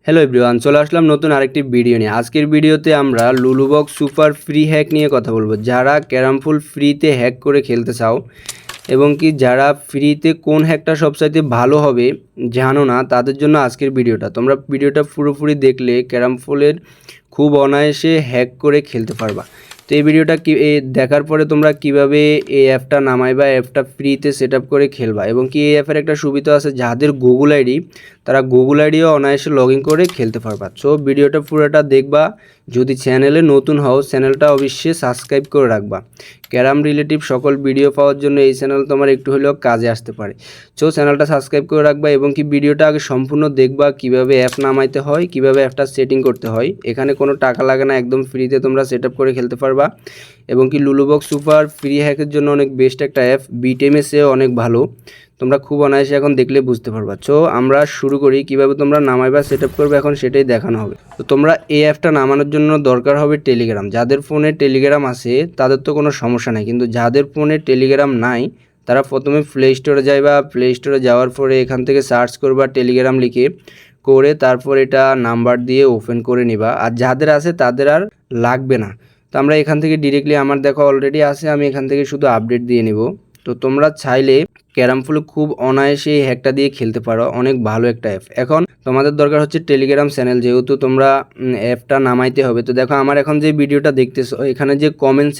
Hello everyone, চলে আসলাম নতুন আরেকটি ভিডিও নিয়ে। আজকের ভিডিওতে আমরা লুলুবক্স সুপার ফ্রি হ্যাক নিয়ে কথা বলবো। যারা ক্যারামফুল ফ্রিতে হ্যাক করে খেলতে চাও এবং কি যারা ফ্রিতে কোন হ্যাকটা সবচাইতে ভালো হবে জানো না, তাদের জন্য আজকের ভিডিওটা। তোমরা ভিডিওটা পুরোপুরি দেখলে ক্যারামফুলের খুব অনায়াসে হ্যাক করে খেলতে পারবা। তো এই ভিডিওটা দেখার পরে তোমরা কিভাবে এই অ্যাপটা নামাইবা, অ্যাপটা ফ্রিতে সেট আপ করে খেলবা এবং কি এই অ্যাপের একটা সুবিধা আছে, যাদের গুগল আইডি তারা গুগল আইডিও অনায়াসে লগ ইন করে খেলতে পারবা। সো ভিডিওটা পুরোটা দেখবা। যদি চ্যানেলে নতুন হও চ্যানেলটা অবশ্যই সাবস্ক্রাইব করে রাখবা। ক্যারাম রিলেটিভ সকল ভিডিও পাওয়ার জন্য এই চ্যানেল তোমার একটু হলেও কাজে আসতে পারে। সো চ্যানেলটা সাবস্ক্রাইব করে রাখবা এবং কি ভিডিওটা আগে সম্পূর্ণ দেখবা, কিভাবে অ্যাপ নামাইতে হয়, কিভাবে অ্যাপটা সেটিং করতে হয়। এখানে কোনো টাকা লাগে না, একদম ফ্রিতে তোমরা সেট আপ করে খেলতে পারবা। এবং কি লুলুবক্স সুপার ফ্রি হ্যাকের জন্য অনেক বেস্ট একটা অ্যাপ, বিটেমএসে অনেক ভালো। তোমরা খুব অনায়াসে এখন দেখলে বুঝতে পারবা। সো আমরা শুরু করি, কিভাবে তোমরা নামাইবা সেট আপ করবে এখন সেটাই দেখানো হবে। তো তোমরা এই অ্যাপটা নামানোর জন্য দরকার হবে টেলিগ্রাম। যাদের ফোনে টেলিগ্রাম আছে তাদের তো কোনো সমস্যা নেই, কিন্তু যাদের ফোনে টেলিগ্রাম নাই তারা প্রথমে প্লে স্টোরে যাইবা। প্লে স্টোরে যাওয়ার পরে এখান থেকে সার্চ করবা টেলিগ্রাম লিখে, করে তারপর এটা নাম্বার দিয়ে ওপেন করে নিবা। আর যাদের আছে তাদের আর লাগবে না। তো আমরা এখান থেকে ডিরেক্টলি, আমার দেখো অলরেডি আছে, আমি এখান থেকে শুধু আপডেট দিয়ে নিব। তো তোমরা চাইলে ক্যারামফুলে খুব অনায়াসে এই হ্যাকটা দিয়ে খেলতে পারো, অনেক ভালো একটা অ্যাপ। এখন তোমাদের দরকার হচ্ছে টেলিগ্রাম চ্যানেল, যেহেতু তোমরা অ্যাপটা নামাইতে হবে। তো দেখো আমার এখন যে ভিডিওটা দেখতেছো, এখানে যে কমেন্ট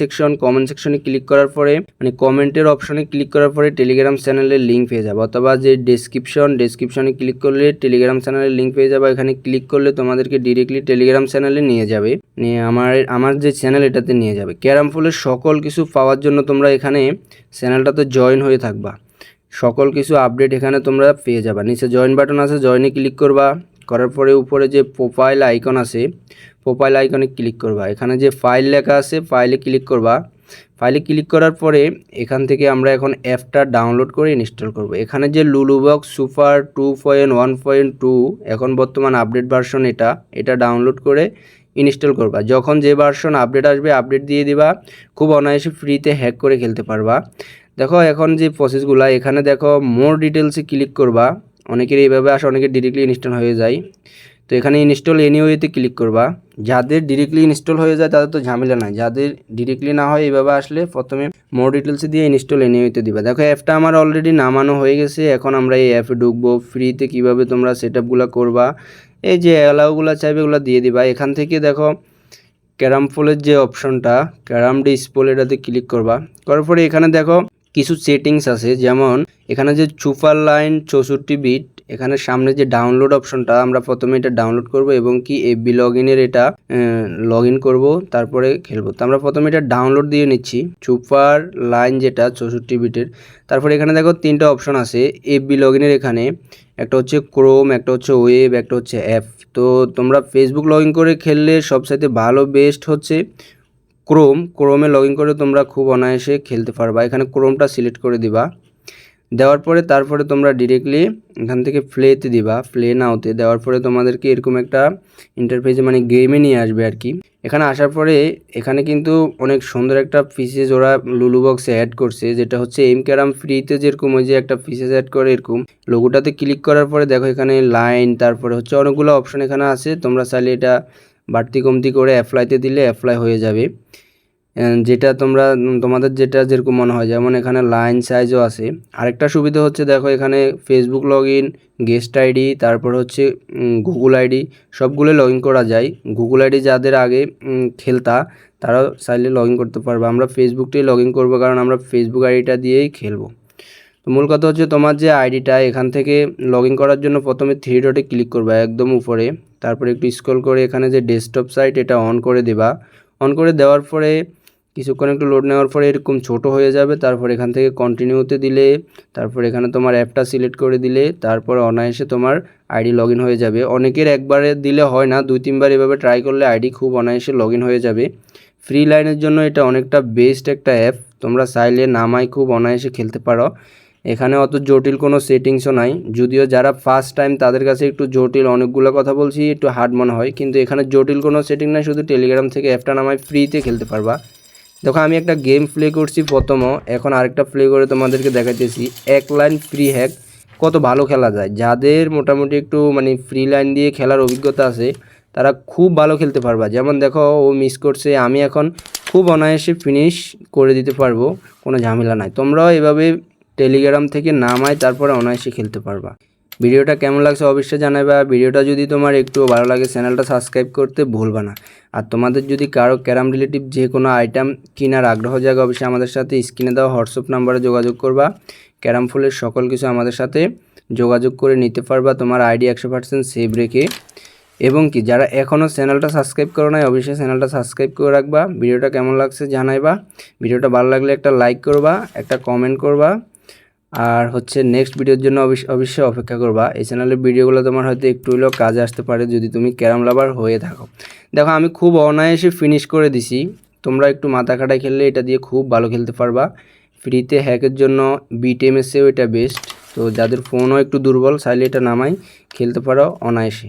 সেকশনে ক্লিক করার পরে, মানে কমেন্টের অপশনে ক্লিক করার পরে টেলিগ্রাম চ্যানেলের লিঙ্ক পেয়ে যাবে, অথবা যে ডেসক্রিপশনে ক্লিক করলে টেলিগ্রাম চ্যানেলের লিঙ্ক পেয়ে যাবে। এখানে ক্লিক করলে তোমাদেরকে ডিরেক্টলি টেলিগ্রাম চ্যানেলে নিয়ে যাবে, নিয়ে আমার যে চ্যানেল এটাতে নিয়ে যাবে। ক্যারামফুলের সকল কিছু পাওয়ার জন্য তোমরা এখানে চ্যানেলটাতে জয়েন হয়ে থাকবা। সকল কিছু আপডেট এখানে তোমরা পেয়ে যাবা। নিচে জয়েন বাটন আছে, জয়েনে ক্লিক করবা। করার পরে উপরে যে প্রোফাইল আইকন আছে, প্রোফাইল আইকনে ক্লিক করবা। এখানে যে ফাইল লেখা আছে ফাইলে ক্লিক করবা। ফাইলে ক্লিক করার পরে এখান থেকে আমরা এখন অ্যাপটা ডাউনলোড করে ইনস্টল করব। এখানে যে লুলুবক্স সুপার 2.1.2 এখন বর্তমান আপডেট ভার্সন, এটা ডাউনলোড করে ইনস্টল করবা। যখন যে ভার্সন আপডেট আসবে আপডেট দিয়ে দিবা, খুব অনায়াসে ফ্রিতে হ্যাক করে খেলতে পারবা। দেখো এখন যে প্রসেসগুলো, এখানে দেখো মোর ডিটেলসে ক্লিক করবা। অনেকের এইভাবে আসে, অনেকের ডিরেক্টলি ইনস্টল হয়ে যায়। তো এখানে ইনস্টল এনিওয়েতে ক্লিক করবা। যাদের ডিরেক্টলি ইনস্টল হয়ে যায় তাদের তো ঝামেলা নাই, যাদের ডিরেক্টলি না হয় এইভাবে আসলে প্রথমে মোর ডিটেলসে দিয়ে ইনস্টল এনিওয়েতে দিবা। দেখো অ্যাপটা আমার অলরেডি নামানো হয়ে গেছে। এখন আমরা এই অ্যাপে ঢুকবো। ফ্রিতে কিভাবে তোমরা সেট আপগুলো করবা, এই যে অ্যালাউগুলো চাইবে এগুলো দিয়ে দিবা। এখান থেকে দেখো ক্যারামফুলের যে অপশনটা ক্যারাম ডিসপ্লে, এটাতে ক্লিক করবা। করার পরে এখানে দেখো কিছু সেটিংস আছে, যেমন এখানে যে সুপার লাইন 64 বিট, এখানে সামনে যে ডাউনলোড অপশনটা, আমরা প্রথমে এটা ডাউনলোড করব এবং কি এফবি লগ ইনের এটা লগ ইন করবো, তারপরে খেলবো। তো আমরা প্রথমে এটা ডাউনলোড দিয়ে নিচ্ছি, সুপার লাইন যেটা 64 বিটের। তারপরে এখানে দেখো তিনটা অপশন আছে এফবি লগ ইনের। এখানে একটা হচ্ছে ক্রোম, একটা হচ্ছে ওয়েব, একটা হচ্ছে অ্যাপ। তো তোমরা ফেসবুক লগ ইন করে খেললে সবচাইতে ভালো বেস্ট হচ্ছে ক্রোমে লগ ইন করে তোমরা খুব অনায়াসে খেলতে পারবা। এখানে ক্রোমটা সিলেক্ট করে দিবা। দেওয়ার পরে তারপরে তোমরা ডিরেক্টলি এখান থেকে প্লেতে দিবা। প্লে নাওতে দেওয়ার পরে তোমাদেরকে এরকম একটা ইন্টারফেসে, মানে গেমে নিয়ে আসবে আর কি। এখানে আসার পরে এখানে কিন্তু অনেক সুন্দর একটা ফিচেস ওরা লুলুবক্সে অ্যাড করছে, যেটা হচ্ছে এম ক্যারাম ফ্রিতে যেরকম ওই যে একটা ফিচেস অ্যাড করে, এরকম লোগোটাতে ক্লিক করার পরে দেখো এখানে লাইন, তারপরে হচ্ছে অনেকগুলো অপশন এখানে আছে। তোমরা চাইলে এটা বাড়তি কমতি করে অ্যাপ্লাইতে দিলে অ্যাপ্লাই হয়ে যাবে, যেটা তোমাদের যেটা যেরকম মনে হয়। যেমন এখানে লাইন সাইজও আছে। আরেকটা সুবিধা হচ্ছে দেখো এখানে Facebook log in, guest ID, তারপর হচ্ছে গুগল আইডি, সবগুলো লগ ইন করা যায়। গুগল আইডি যাদের আগে খেলতা তারাও চাইলে লগ ইন করতে পারবে। আমরা ফেসবুকটাই লগ ইন করবো, কারণ আমরা ফেসবুক আইডিটা দিয়েই খেলবো। তো মূল কথা হচ্ছে তোমার যে আইডিটা, এখান থেকে লগ ইন করার জন্য প্রথমে 3 ডটে ক্লিক করবা একদম উপরে। তারপরে একটু স্ক্রল করে এখানে যে ডেস্কটপ সাইট, এটা অন করে দেবা। অন করে দেওয়ার পরে কিছুক্ষণ একটু লোড নেওয়ার পরে এরকম ছোট হয়ে যাবে। তারপর এখান থেকে কন্টিনিউতে দিলে, তারপর এখানে তোমার অ্যাপটা সিলেক্ট করে দিলে, তারপর অনায়াসে তোমার আইডি লগ ইন হয়ে যাবে। অনেকের একবারে দিলে হয় না, 2-3 বার এভাবে ট্রাই করলে আইডি খুব অনায়াসে লগ ইন হয়ে যাবে। ফ্রি লাইনের জন্য এটা অনেকটা বেস্ট একটা অ্যাপ, তোমরা চাইলে নামাই খুব অনায়াসে খেলতে পারো। এখানে অত জটিল কোনো সেটিংসও নাই, যদিও যারা ফার্স্ট টাইম তাদের কাছে একটু জটিল, অনেকগুলো কথা বলছি একটু হার্ড মনে হয়, কিন্তু এখানে জটিল কোনো সেটিং নাই। শুধু টেলিগ্রাম থেকে অ্যাপটা নামাই ফ্রিতে খেলতে পারবা। দেখো আমি একটা গেম প্লে করছি প্রথম, এখন আরেকটা প্লে করে তোমাদেরকে দেখাইতেছি। 1 লাইন ফ্রি হ্যাক, কত ভালো খেলা যায়। যাদের মোটামুটি একটু মানে ফ্রি লাইন দিয়ে খেলার অভিজ্ঞতা আছে তারা খুব ভালো খেলতে পারবা। যেমন দেখো ও মিস করছে, আমি এখন খুব অনায়াসে ফিনিশ করে দিতে পারবো, কোনো ঝামেলা নাই। তোমরাও এভাবে টেলিগ্রাম থেকে নামায় তারপরে অনায়াসে খেলতে পারবা। ভিডিওটা কেমন লাগছে অবশ্যই জানাবা। ভিডিওটা যদি তোমার একটু ভালো লাগে চ্যানেলটা সাবস্ক্রাইব করতে ভুলবা না। আর তোমাদের যদি কারো ক্যারাম রিলেটিভ যে কোনো আইটেম কেনার আগ্রহ জায়গা অবশ্যই আমাদের সাথে স্ক্রিনে দেওয়া হোয়াটসঅ্যাপ নাম্বারে যোগাযোগ করবা। ক্যারাম ফুলের সকল কিছু আমাদের সাথে যোগাযোগ করে নিতে পারবা তোমার আইডি 100% সেভ রেখে। এবং কি যারা এখনও চ্যানেলটা সাবস্ক্রাইব করো নাই অবশ্যই চ্যানেলটা সাবস্ক্রাইব করে রাখবা। ভিডিওটা কেমন লাগছে জানাইবা। ভিডিওটা ভালো লাগলে একটা লাইক করবা, একটা কমেন্ট করবা, আর হচ্ছে নেক্সট ভিডিওর জন্য অবশ্যই অপেক্ষা করবা। এই চ্যানেলের ভিডিওগুলো তোমার হয়তো একটু হলেও কাজে আসতে পারে যদি তুমি ক্যারাম লাভার হয়ে থাকো। দেখো আমি খুব অনায়াসে ফিনিশ করে দিছি। তোমরা একটু মাথা খাটাই খেললে এটা দিয়ে খুব ভালো খেলতে পারবা। ফ্রিতে হ্যাকের জন্য বিটিএমএসেও এটা বেস্ট। তো যাদের ফোনও একটু দুর্বল চাইলে এটা নামাই খেলতে পারো অনায়াসে।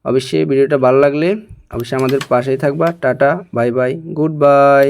অবশ্যই ভিডিওটা ভালো লাগলে অবশ্যই আমাদের পাশেই থাকবা। Tata, bye bye, good bye.